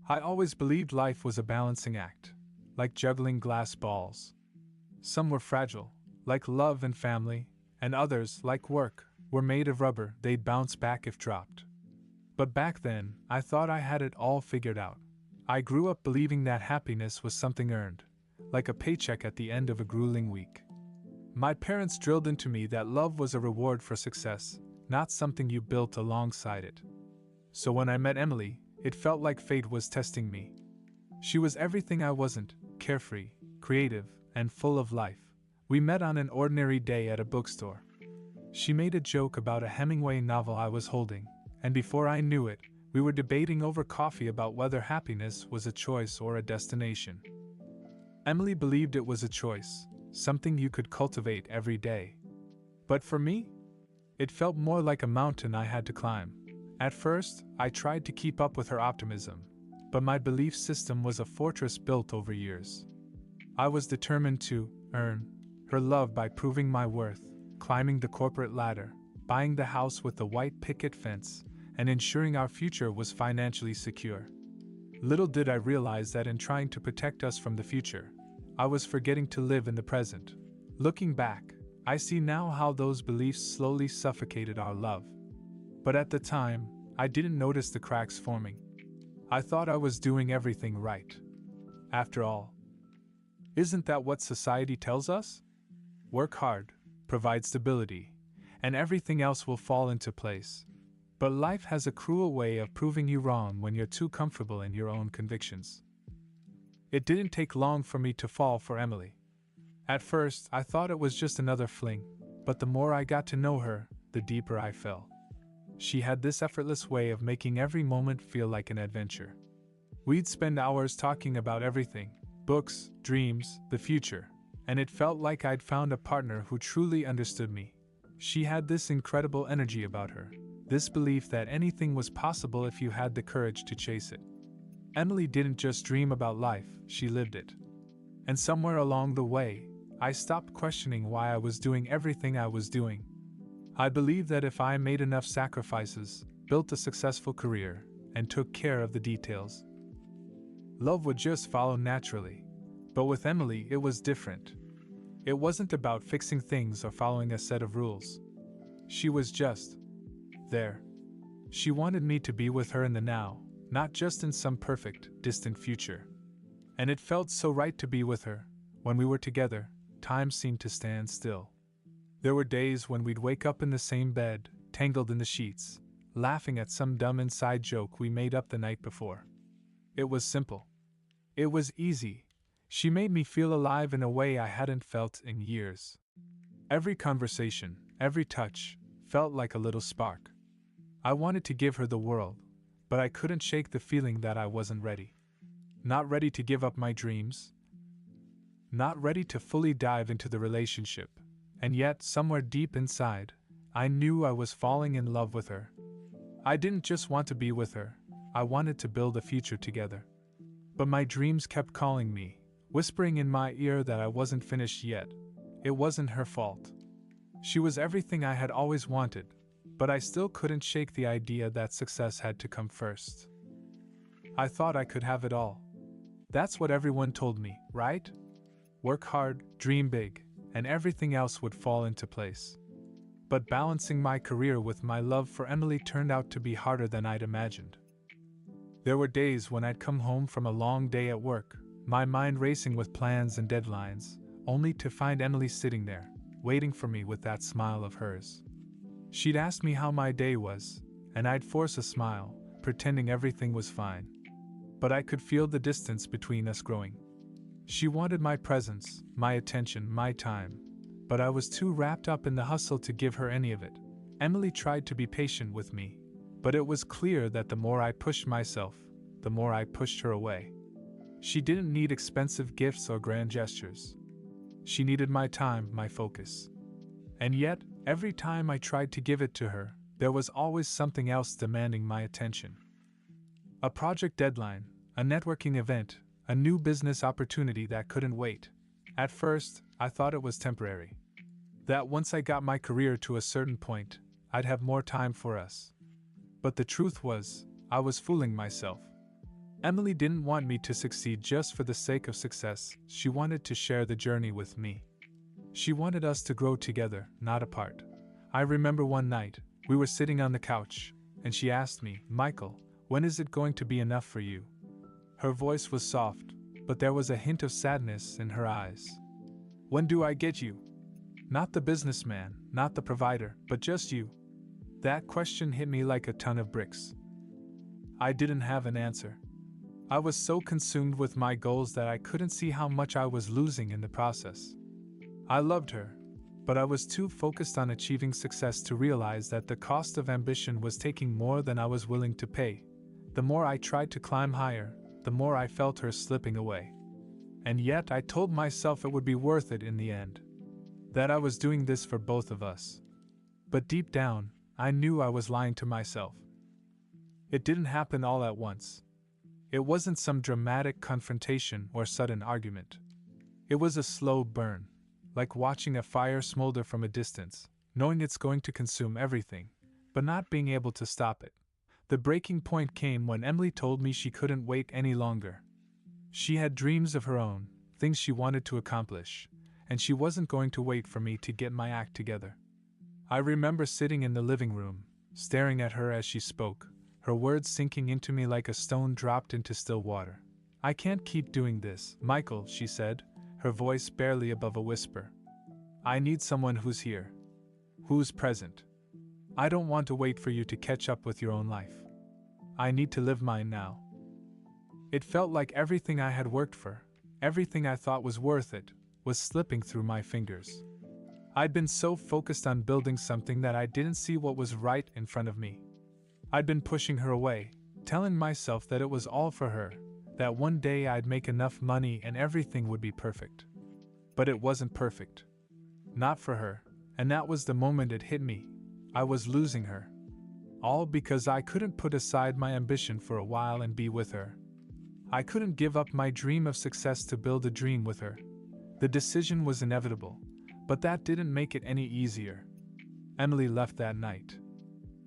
I always believed life was a balancing act, like juggling glass balls. Some were fragile, like love and family, and others, like work, were made of rubber, they'd bounce back if dropped. But back then, I thought I had it all figured out. I grew up believing that happiness was something earned, like a paycheck at the end of a grueling week. My parents drilled into me that love was a reward for success, not something you built alongside it. So when I met Emily, it felt like fate was testing me. She was everything I wasn't: carefree, creative, and full of life. We met on an ordinary day at a bookstore. She made a joke about a Hemingway novel I was holding, and before I knew it, we were debating over coffee about whether happiness was a choice or a destination. Emily believed it was a choice, something you could cultivate every day. But for me, it felt more like a mountain I had to climb. At first, I tried to keep up with her optimism, but my belief system was a fortress built over years. I was determined to earn her love by proving my worth, climbing the corporate ladder, buying the house with the white picket fence, and ensuring our future was financially secure. Little did I realize that in trying to protect us from the future, I was forgetting to live in the present. Looking back, I see now how those beliefs slowly suffocated our love. But at the time, I didn't notice the cracks forming. I thought I was doing everything right. After all, isn't that what society tells us? Work hard, provide stability, and everything else will fall into place. But life has a cruel way of proving you wrong when you're too comfortable in your own convictions. It didn't take long for me to fall for Emily. At first, I thought it was just another fling, but the more I got to know her, the deeper I fell. She had this effortless way of making every moment feel like an adventure. We'd spend hours talking about everything: books, dreams, the future, and it felt like I'd found a partner who truly understood me. She had this incredible energy about her, this belief that anything was possible if you had the courage to chase it. Emily didn't just dream about life, she lived it. And somewhere along the way, I stopped questioning why I was doing everything I was doing. I believed that if I made enough sacrifices, built a successful career, and took care of the details, love would just follow naturally. But with Emily, it was different. It wasn't about fixing things or following a set of rules. She was just there. She wanted me to be with her in the now, not just in some perfect, distant future. And it felt so right to be with her. When we were together, time seemed to stand still. There were days when we'd wake up in the same bed, tangled in the sheets, laughing at some dumb inside joke we made up the night before. It was simple. It was easy. She made me feel alive in a way I hadn't felt in years. Every conversation, every touch, felt like a little spark. I wanted to give her the world, but I couldn't shake the feeling that I wasn't ready. Not ready to give up my dreams. Not ready to fully dive into the relationship. And yet, somewhere deep inside, I knew I was falling in love with her. I didn't just want to be with her, I wanted to build a future together. But my dreams kept calling me, whispering in my ear that I wasn't finished yet. It wasn't her fault. She was everything I had always wanted, but I still couldn't shake the idea that success had to come first. I thought I could have it all. That's what everyone told me, right? Work hard, dream big, and everything else would fall into place. But balancing my career with my love for Emily turned out to be harder than I'd imagined. There were days when I'd come home from a long day at work, my mind racing with plans and deadlines, only to find Emily sitting there, waiting for me with that smile of hers. She'd ask me how my day was, and I'd force a smile, pretending everything was fine. But I could feel the distance between us growing. She wanted my presence, my attention, my time, but I was too wrapped up in the hustle to give her any of it. Emily tried to be patient with me, but it was clear that the more I pushed myself, the more I pushed her away. She didn't need expensive gifts or grand gestures. She needed my time, my focus. And yet, every time I tried to give it to her, there was always something else demanding my attention. A project deadline, a networking event, a new business opportunity that couldn't wait. At first, I thought it was temporary. That once I got my career to a certain point, I'd have more time for us. But the truth was, I was fooling myself. Emily didn't want me to succeed just for the sake of success, she wanted to share the journey with me. She wanted us to grow together, not apart. I remember one night, we were sitting on the couch, and she asked me, "Michael, when is it going to be enough for you?" Her voice was soft, but there was a hint of sadness in her eyes. "When do I get you? Not the businessman, not the provider, but just you." That question hit me like a ton of bricks. I didn't have an answer. I was so consumed with my goals that I couldn't see how much I was losing in the process. I loved her, but I was too focused on achieving success to realize that the cost of ambition was taking more than I was willing to pay. The more I tried to climb higher, the more I felt her slipping away. And yet I told myself it would be worth it in the end. That I was doing this for both of us. But deep down, I knew I was lying to myself. It didn't happen all at once. It wasn't some dramatic confrontation or sudden argument. It was a slow burn, like watching a fire smolder from a distance, knowing it's going to consume everything, but not being able to stop it. The breaking point came when Emily told me she couldn't wait any longer. She had dreams of her own, things she wanted to accomplish, and she wasn't going to wait for me to get my act together. I remember sitting in the living room, staring at her as she spoke, her words sinking into me like a stone dropped into still water. "I can't keep doing this, Michael," she said, her voice barely above a whisper. "I need someone who's here. Who's present. I don't want to wait for you to catch up with your own life. I need to live mine now." It felt like everything I had worked for, everything I thought was worth it, was slipping through my fingers. I'd been so focused on building something that I didn't see what was right in front of me. I'd been pushing her away, telling myself that it was all for her, that one day I'd make enough money and everything would be perfect. But it wasn't perfect. Not for her, and that was the moment it hit me. I was losing her. All because I couldn't put aside my ambition for a while and be with her. I couldn't give up my dream of success to build a dream with her. The decision was inevitable, but that didn't make it any easier. Emily left that night.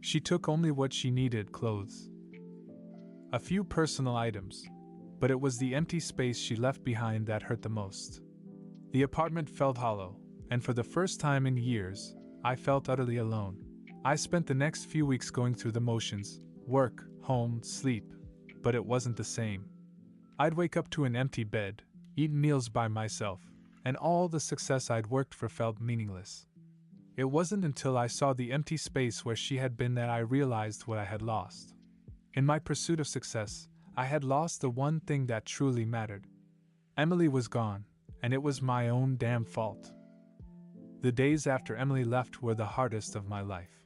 She took only what she needed: clothes, a few personal items, but it was the empty space she left behind that hurt the most. The apartment felt hollow, and for the first time in years, I felt utterly alone. I spent the next few weeks going through the motions: work, home, sleep, but it wasn't the same. I'd wake up to an empty bed, eat meals by myself, and all the success I'd worked for felt meaningless. It wasn't until I saw the empty space where she had been that I realized what I had lost. In my pursuit of success, I had lost the one thing that truly mattered. Emily was gone, and it was my own damn fault. The days after Emily left were the hardest of my life.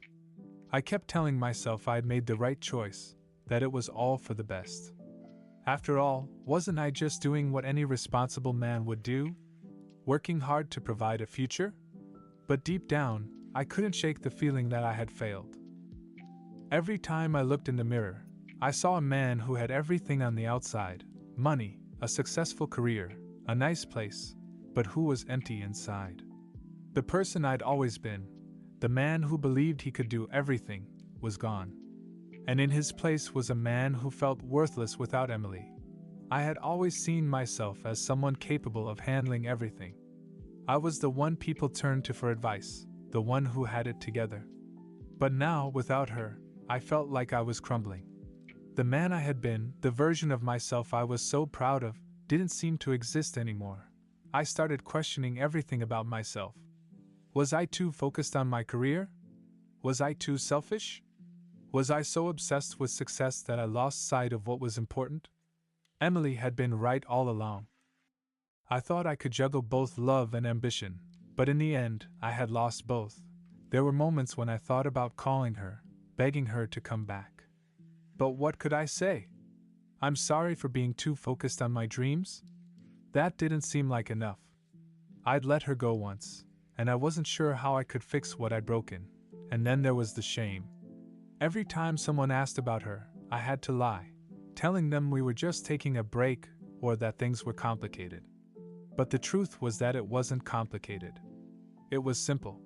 I kept telling myself I'd made the right choice, that it was all for the best. After all, wasn't I just doing what any responsible man would do? Working hard to provide a future? But deep down, I couldn't shake the feeling that I had failed. Every time I looked in the mirror, I saw a man who had everything on the outside: money, a successful career, a nice place, but who was empty inside. The person I'd always been, the man who believed he could do everything, was gone. And in his place was a man who felt worthless without Emily. I had always seen myself as someone capable of handling everything. I was the one people turned to for advice, the one who had it together. But now, without her, I felt like I was crumbling. The man I had been, the version of myself I was so proud of, didn't seem to exist anymore. I started questioning everything about myself. Was I too focused on my career? Was I too selfish? Was I so obsessed with success that I lost sight of what was important? Emily had been right all along. I thought I could juggle both love and ambition, but in the end, I had lost both. There were moments when I thought about calling her, begging her to come back. But what could I say? I'm sorry for being too focused on my dreams? That didn't seem like enough. I'd let her go once, and I wasn't sure how I could fix what I'd broken, and then there was the shame. Every time someone asked about her, I had to lie, telling them we were just taking a break or that things were complicated. But the truth was that it wasn't complicated. It was simple.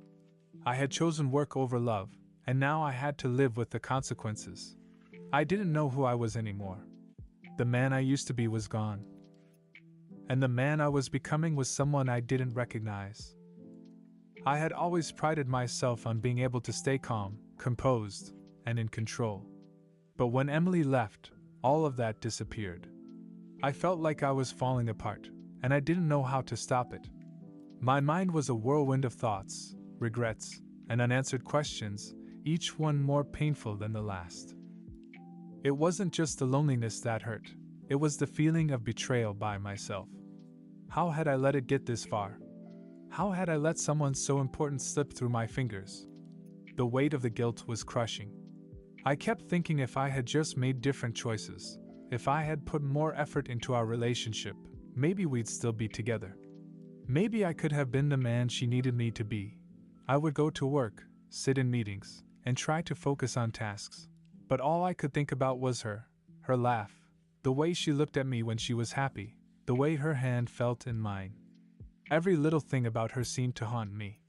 I had chosen work over love, and now I had to live with the consequences. I didn't know who I was anymore. The man I used to be was gone. And the man I was becoming was someone I didn't recognize. I had always prided myself on being able to stay calm, composed, and in control. But when Emily left, all of that disappeared. I felt like I was falling apart, and I didn't know how to stop it. My mind was a whirlwind of thoughts, regrets, and unanswered questions, each one more painful than the last. It wasn't just the loneliness that hurt, it was the feeling of betrayal by myself. How had I let it get this far? How had I let someone so important slip through my fingers? The weight of the guilt was crushing. I kept thinking if I had just made different choices, if I had put more effort into our relationship, maybe we'd still be together. Maybe I could have been the man she needed me to be. I would go to work, sit in meetings, and try to focus on tasks. But all I could think about was her laugh, the way she looked at me when she was happy, the way her hand felt in mine. Every little thing about her seemed to haunt me.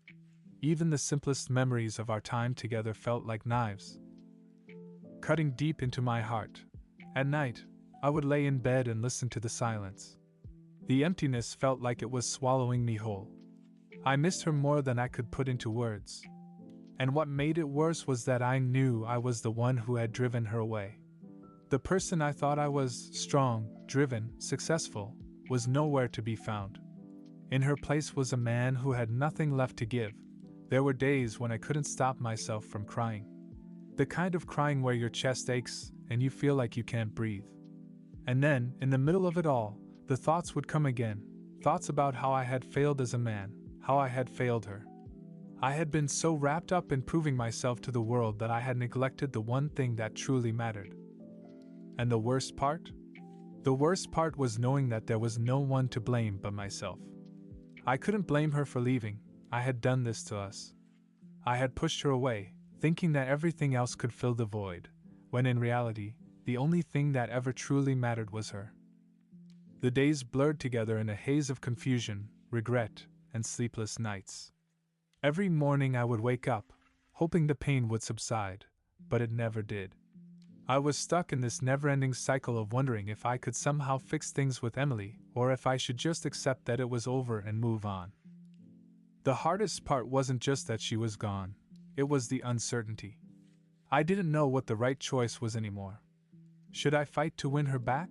Even the simplest memories of our time together felt like knives, cutting deep into my heart. At night, I would lay in bed and listen to the silence. The emptiness felt like it was swallowing me whole. I missed her more than I could put into words. And what made it worse was that I knew I was the one who had driven her away. The person I thought I was, strong, driven, successful, was nowhere to be found. In her place was a man who had nothing left to give. There were days when I couldn't stop myself from crying. The kind of crying where your chest aches and you feel like you can't breathe. And then, in the middle of it all, the thoughts would come again, thoughts about how I had failed as a man, how I had failed her. I had been so wrapped up in proving myself to the world that I had neglected the one thing that truly mattered. And the worst part? The worst part was knowing that there was no one to blame but myself. I couldn't blame her for leaving. I had done this to us. I had pushed her away, thinking that everything else could fill the void, when in reality, the only thing that ever truly mattered was her. The days blurred together in a haze of confusion, regret, and sleepless nights. Every morning I would wake up, hoping the pain would subside, but it never did. I was stuck in this never-ending cycle of wondering if I could somehow fix things with Emily, or if I should just accept that it was over and move on. The hardest part wasn't just that she was gone, it was the uncertainty. I didn't know what the right choice was anymore. Should I fight to win her back?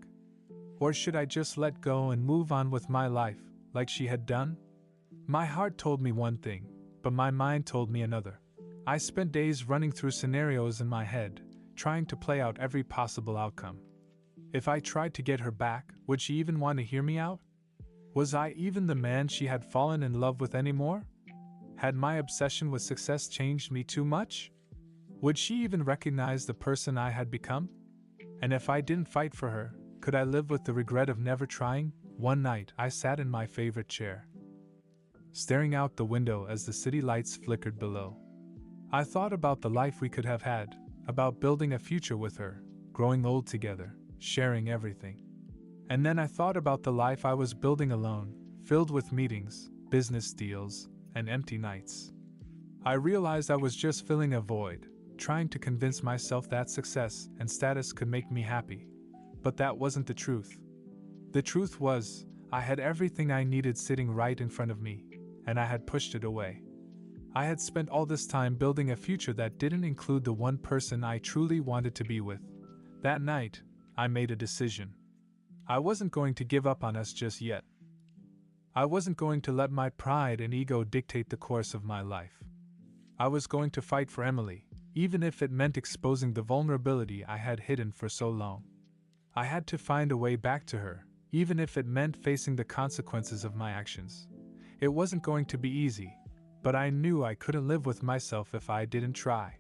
Or should I just let go and move on with my life, like she had done? My heart told me one thing, but my mind told me another. I spent days running through scenarios in my head, trying to play out every possible outcome. If I tried to get her back, would she even want to hear me out? Was I even the man she had fallen in love with anymore? Had my obsession with success changed me too much? Would she even recognize the person I had become? And if I didn't fight for her, could I live with the regret of never trying? One night, I sat in my favorite chair, staring out the window as the city lights flickered below. I thought about the life we could have had, about building a future with her, growing old together, sharing everything. And then I thought about the life I was building alone, filled with meetings, business deals, and empty nights. I realized I was just filling a void, trying to convince myself that success and status could make me happy. But that wasn't the truth. The truth was, I had everything I needed sitting right in front of me, and I had pushed it away. I had spent all this time building a future that didn't include the one person I truly wanted to be with. That night, I made a decision. I wasn't going to give up on us just yet. I wasn't going to let my pride and ego dictate the course of my life. I was going to fight for Emily, even if it meant exposing the vulnerability I had hidden for so long. I had to find a way back to her, even if it meant facing the consequences of my actions. It wasn't going to be easy, but I knew I couldn't live with myself if I didn't try.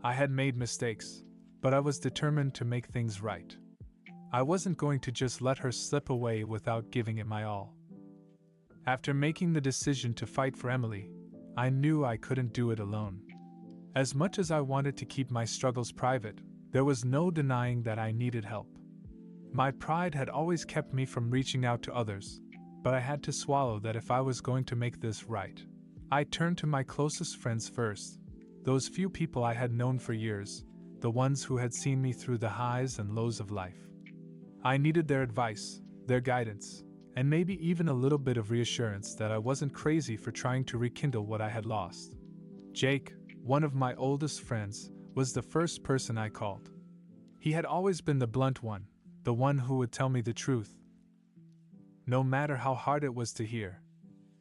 I had made mistakes, but I was determined to make things right. I wasn't going to just let her slip away without giving it my all. After making the decision to fight for Emily, I knew I couldn't do it alone. As much as I wanted to keep my struggles private, there was no denying that I needed help. My pride had always kept me from reaching out to others, but I had to swallow that if I was going to make this right. I turned to my closest friends first, those few people I had known for years, the ones who had seen me through the highs and lows of life. I needed their advice, their guidance, and maybe even a little bit of reassurance that I wasn't crazy for trying to rekindle what I had lost. Jake, one of my oldest friends, was the first person I called. He had always been the blunt one, the one who would tell me the truth, no matter how hard it was to hear.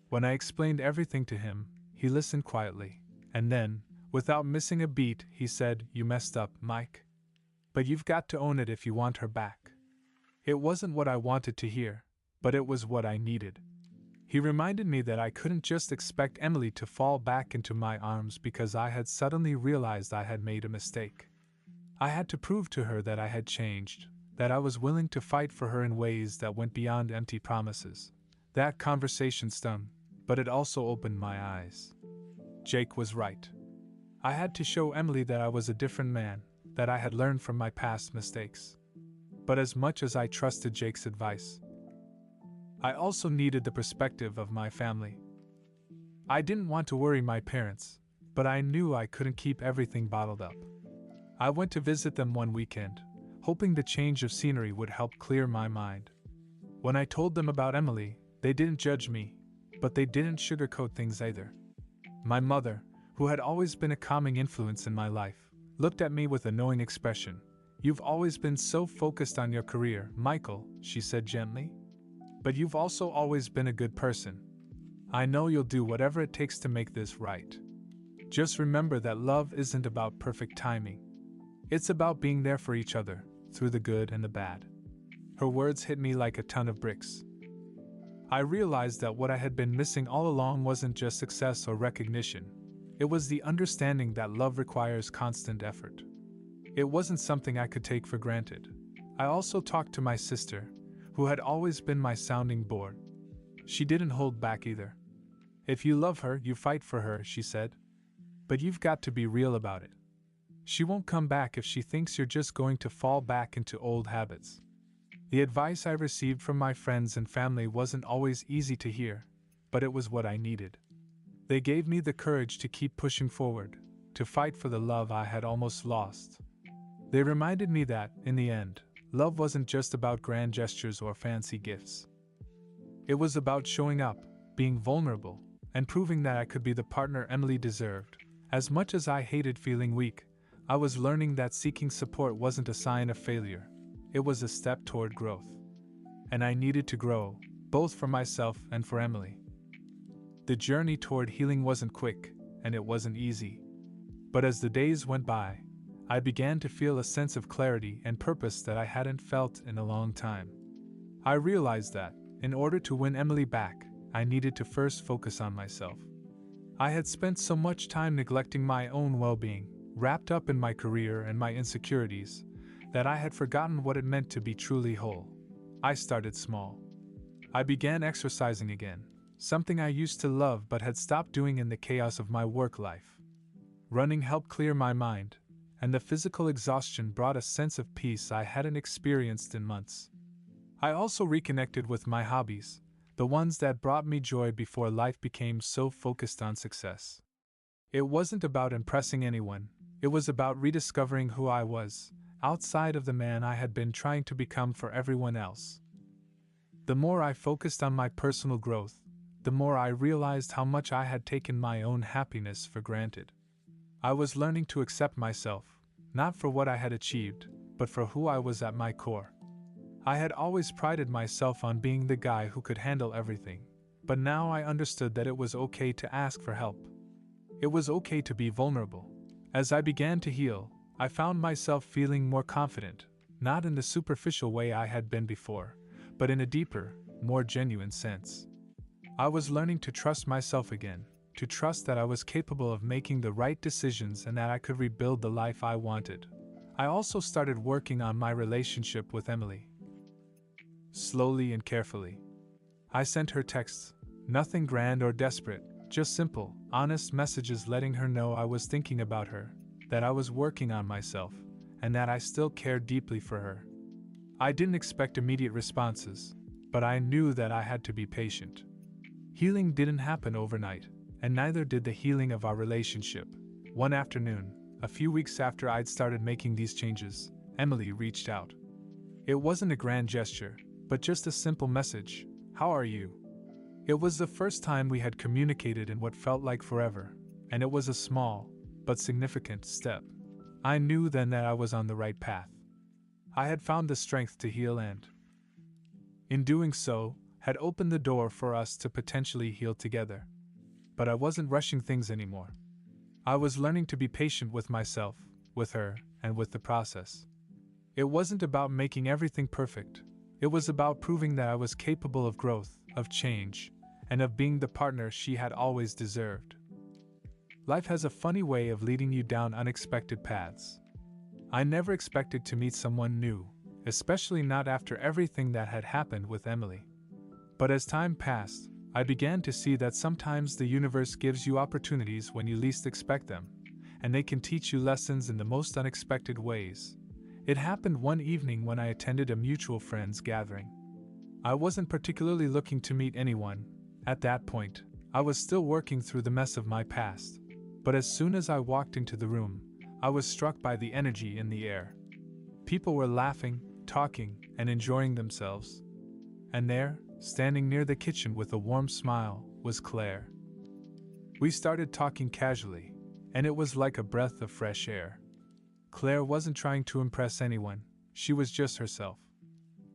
When I explained everything to him, he listened quietly, and then, without missing a beat, he said, "You messed up, Mike. But you've got to own it if you want her back." It wasn't what I wanted to hear, but it was what I needed. He reminded me that I couldn't just expect Emily to fall back into my arms because I had suddenly realized I had made a mistake. I had to prove to her that I had changed, that I was willing to fight for her in ways that went beyond empty promises. That conversation stung, but it also opened my eyes. Jake was right. I had to show Emily that I was a different man, that I had learned from my past mistakes. But as much as I trusted Jake's advice, I also needed the perspective of my family. I didn't want to worry my parents, but I knew I couldn't keep everything bottled up. I went to visit them one weekend, hoping the change of scenery would help clear my mind. When I told them about Emily, they didn't judge me, but they didn't sugarcoat things either. My mother, who had always been a calming influence in my life, looked at me with a knowing expression. "You've always been so focused on your career, Michael," she said gently. "But you've also always been a good person. I know you'll do whatever it takes to make this right. Just remember that love isn't about perfect timing. It's about being there for each other, through the good and the bad." Her words hit me like a ton of bricks. I realized that what I had been missing all along wasn't just success or recognition. It was the understanding that love requires constant effort. It wasn't something I could take for granted. I also talked to my sister, who had always been my sounding board. She didn't hold back either. "If you love her, you fight for her," she said. "But you've got to be real about it. She won't come back if she thinks you're just going to fall back into old habits." The advice I received from my friends and family wasn't always easy to hear, but it was what I needed. They gave me the courage to keep pushing forward, to fight for the love I had almost lost. They reminded me that, in the end, love wasn't just about grand gestures or fancy gifts. It was about showing up, being vulnerable, and proving that I could be the partner Emily deserved. As much as I hated feeling weak, I was learning that seeking support wasn't a sign of failure. It was a step toward growth. And I needed to grow, both for myself and for Emily. The journey toward healing wasn't quick, and it wasn't easy. But as the days went by, I began to feel a sense of clarity and purpose that I hadn't felt in a long time. I realized that, in order to win Emily back, I needed to first focus on myself. I had spent so much time neglecting my own well-being, wrapped up in my career and my insecurities, that I had forgotten what it meant to be truly whole. I started small. I began exercising again, something I used to love but had stopped doing in the chaos of my work life. Running helped clear my mind, and the physical exhaustion brought a sense of peace I hadn't experienced in months. I also reconnected with my hobbies, the ones that brought me joy before life became so focused on success. It wasn't about impressing anyone, it was about rediscovering who I was, outside of the man I had been trying to become for everyone else. The more I focused on my personal growth, the more I realized how much I had taken my own happiness for granted. I was learning to accept myself, not for what I had achieved, but for who I was at my core. I had always prided myself on being the guy who could handle everything, but now I understood that it was okay to ask for help. It was okay to be vulnerable. As I began to heal, I found myself feeling more confident, not in the superficial way I had been before, but in a deeper, more genuine sense. I was learning to trust myself again, to trust that I was capable of making the right decisions and that I could rebuild the life I wanted. I also started working on my relationship with Emily. Slowly and carefully. I sent her texts, nothing grand or desperate, just simple, honest messages letting her know I was thinking about her, that I was working on myself, and that I still cared deeply for her. I didn't expect immediate responses, but I knew that I had to be patient. Healing didn't happen overnight, and neither did the healing of our relationship. One afternoon, a few weeks after I'd started making these changes, Emily reached out. It wasn't a grand gesture, but just a simple message, "How are you?" It was the first time we had communicated in what felt like forever, and it was a small, but significant step. I knew then that I was on the right path. I had found the strength to heal and, in doing so, had opened the door for us to potentially heal together. But I wasn't rushing things anymore. I was learning to be patient with myself, with her, and with the process. It wasn't about making everything perfect. It was about proving that I was capable of growth, of change, and of being the partner she had always deserved. Life has a funny way of leading you down unexpected paths. I never expected to meet someone new, especially not after everything that had happened with Emily. But as time passed, I began to see that sometimes the universe gives you opportunities when you least expect them, and they can teach you lessons in the most unexpected ways. It happened one evening when I attended a mutual friends gathering. I wasn't particularly looking to meet anyone. At that point, I was still working through the mess of my past. But as soon as I walked into the room, I was struck by the energy in the air. People were laughing, talking, and enjoying themselves. And there, standing near the kitchen with a warm smile, was Claire. We started talking casually, and it was like a breath of fresh air. Claire wasn't trying to impress anyone, she was just herself.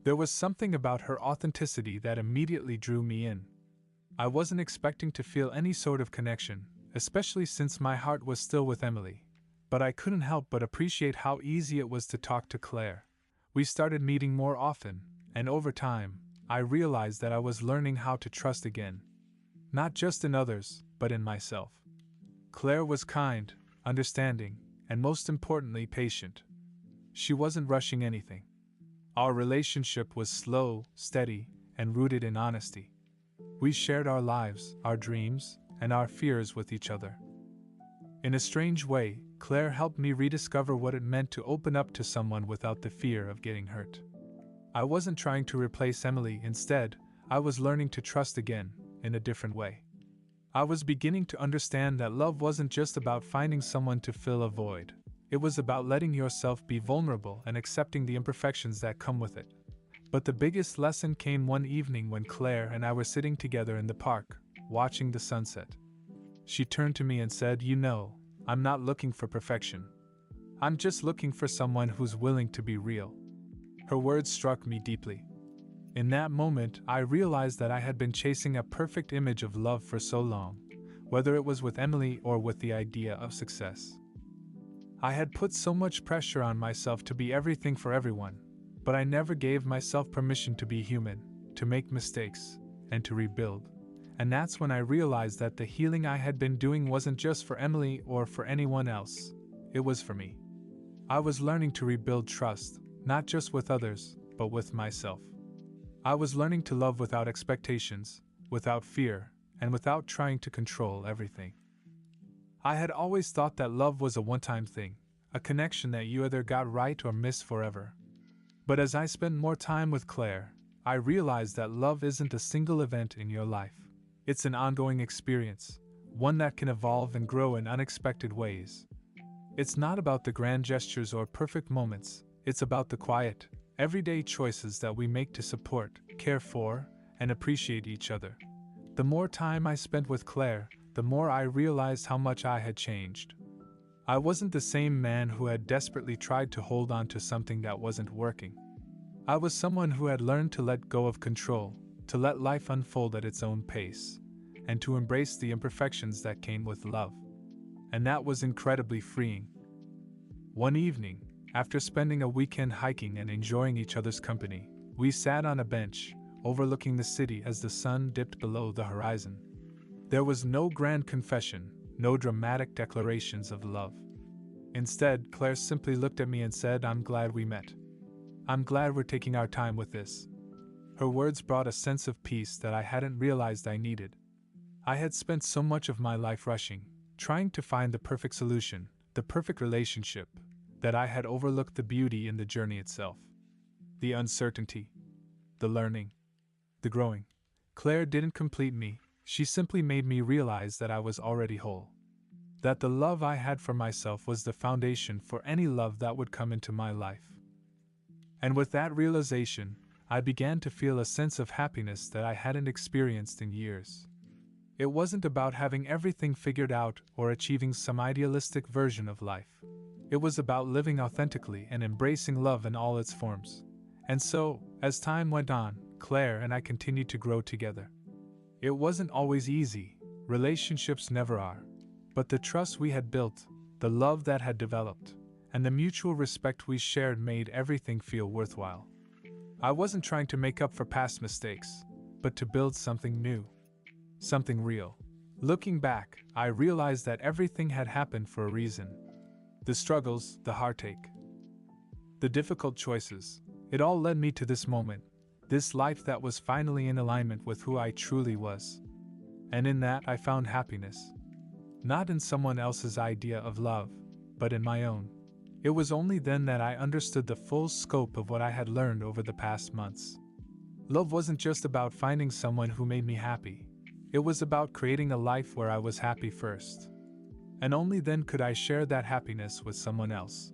There was something about her authenticity that immediately drew me in. I wasn't expecting to feel any sort of connection, especially since my heart was still with Emily, but I couldn't help but appreciate how easy it was to talk to Claire. We started meeting more often, and over time, I realized that I was learning how to trust again. Not just in others, but in myself. Claire was kind, understanding, and most importantly, patient. She wasn't rushing anything. Our relationship was slow, steady, and rooted in honesty. We shared our lives, our dreams, and our fears with each other. In a strange way, Claire helped me rediscover what it meant to open up to someone without the fear of getting hurt. I wasn't trying to replace Emily, instead, I was learning to trust again, in a different way. I was beginning to understand that love wasn't just about finding someone to fill a void. It was about letting yourself be vulnerable and accepting the imperfections that come with it. But the biggest lesson came one evening when Claire and I were sitting together in the park, watching the sunset. She turned to me and said, "You know, I'm not looking for perfection. I'm just looking for someone who's willing to be real." Her words struck me deeply. In that moment, I realized that I had been chasing a perfect image of love for so long, whether it was with Emily or with the idea of success. I had put so much pressure on myself to be everything for everyone, but I never gave myself permission to be human, to make mistakes, and to rebuild. And that's when I realized that the healing I had been doing wasn't just for Emily or for anyone else, it was for me. I was learning to rebuild trust, not just with others, but with myself. I was learning to love without expectations, without fear, and without trying to control everything. I had always thought that love was a one-time thing, a connection that you either got right or missed forever. But as I spent more time with Claire, I realized that love isn't a single event in your life. It's an ongoing experience, one that can evolve and grow in unexpected ways. It's not about the grand gestures or perfect moments, it's about the quiet, everyday choices that we make to support, care for, and appreciate each other. The more time I spent with Claire, the more I realized how much I had changed. I wasn't the same man who had desperately tried to hold on to something that wasn't working. I was someone who had learned to let go of control, to let life unfold at its own pace, and to embrace the imperfections that came with love. And that was incredibly freeing. One evening, after spending a weekend hiking and enjoying each other's company, we sat on a bench, overlooking the city as the sun dipped below the horizon. There was no grand confession, no dramatic declarations of love. Instead, Claire simply looked at me and said, "I'm glad we met. I'm glad we're taking our time with this." Her words brought a sense of peace that I hadn't realized I needed. I had spent so much of my life rushing, trying to find the perfect solution, the perfect relationship, that I had overlooked the beauty in the journey itself. The uncertainty, the learning, the growing. Claire didn't complete me, she simply made me realize that I was already whole. That the love I had for myself was the foundation for any love that would come into my life. And with that realization, I began to feel a sense of happiness that I hadn't experienced in years. It wasn't about having everything figured out or achieving some idealistic version of life. It was about living authentically and embracing love in all its forms. And so, as time went on, Claire and I continued to grow together. It wasn't always easy, relationships never are. But the trust we had built, the love that had developed, and the mutual respect we shared made everything feel worthwhile. I wasn't trying to make up for past mistakes, but to build something new. Something real. Looking back, I realized that everything had happened for a reason. The struggles, the heartache, the difficult choices, it all led me to this moment, this life that was finally in alignment with who I truly was. And in that I found happiness. Not in someone else's idea of love, but in my own. It was only then that I understood the full scope of what I had learned over the past months. Love wasn't just about finding someone who made me happy. It was about creating a life where I was happy first. And only then could I share that happiness with someone else.